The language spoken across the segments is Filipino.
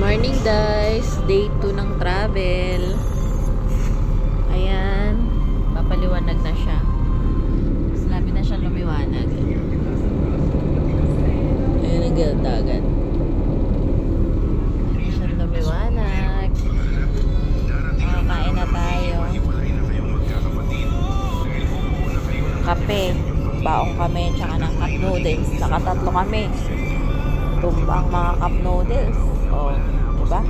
Morning guys, day 2 ng travel. Ayan, papaliwanag na siya. Labi na siya lumiwanag. Ayan ang dagat. Labi siya lumiwanag. Makakain na tayo. Kape, baong kami, tsaka ng cup noodles. Nakatatlo kami. Tumbang mga cup noodles. Oh, diba?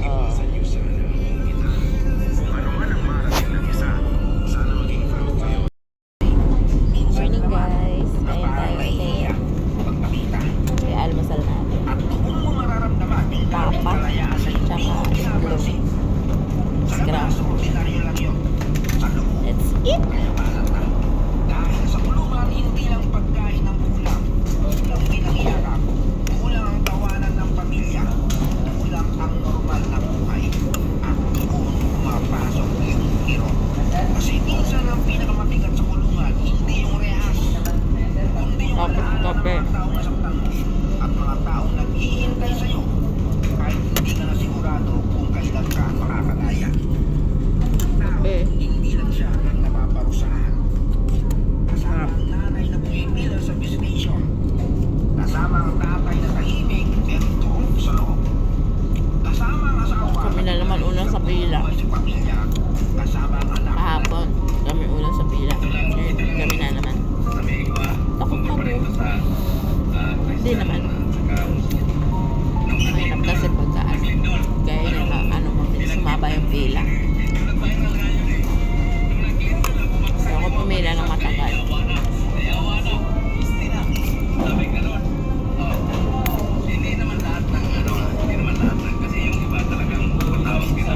Oh. Morning guys. Kain tayo ulit. Kaya almusal natin. Tapat. Tsaka itlog. Scram. Let's eat! Kape. At mga taong naghihintay sa'yo kahit hindi ka na sigurado kung kailan ka makakalaya. Hindi lang siya ang napaparusahan. Kasama ang nanay na pumipila sa visitation. Kasama ang tatay na tahimik pero turok sa loob. Kasama ang asawa. Kami na naman unang sa pila. Kasama ang anak. Kahapon, kami unang sa pila. Kami na naman. Takot na mo. Hindi naman. Mahirap kasi pagka gaya na sumaba yung pila. So ako pumila ng matagal. Hindi naman lahat kasi yung iba talagang patawag kita.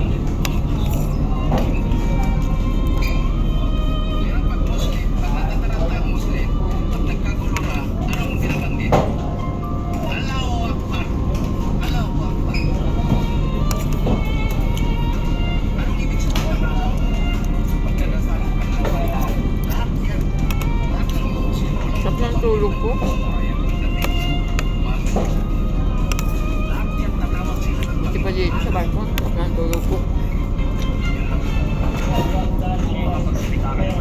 Sarap ng tulog ko. Hindi pa dito sa barko. Sarap ng tulog ko.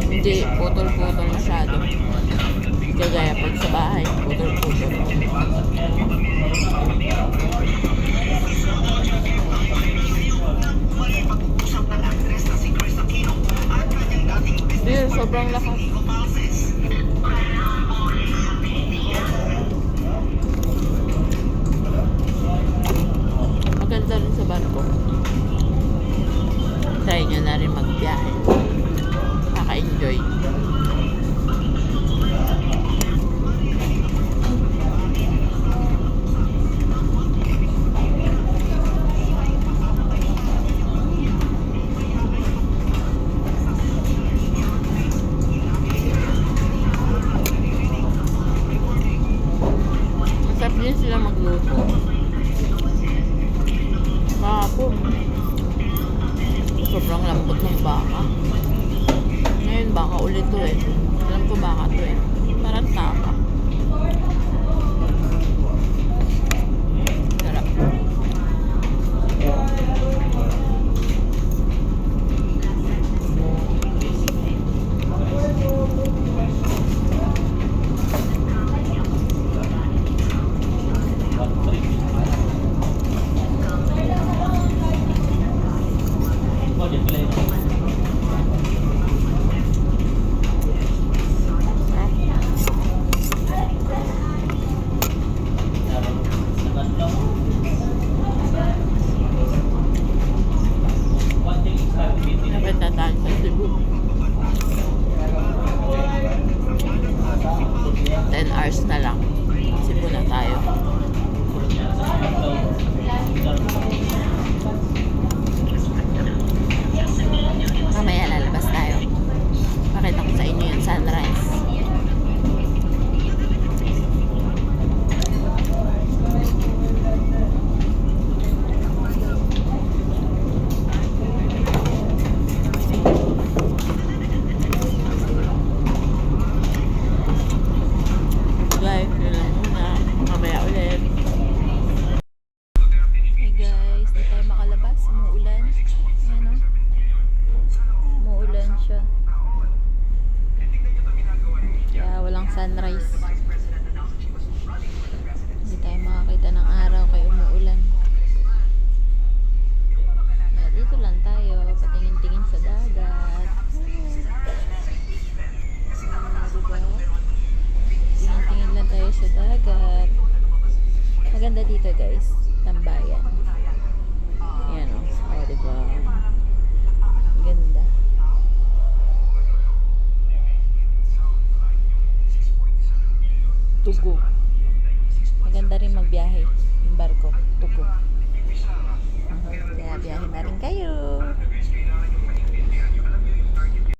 Hindi putol-putol masyado. Kagaya pag sa bahay, putol-putol. Hindi, sobrang lakas. Maganda rin sa barko. Try nyo na rin magbiyahe. Nakaka-enjoy. Masarap din sila magluto. Kahapon, sobrang lambot ng baka. Ngayon baka ulit to eh. Alam ko baka to eh. Parang tapa. Sarap. Ito guys, tambayan. Ayan o. Oh, diba? Ganda. Tugo. Maganda rin magbiyahe yung barko. Tugo. Kaya biyahe na rin kayo.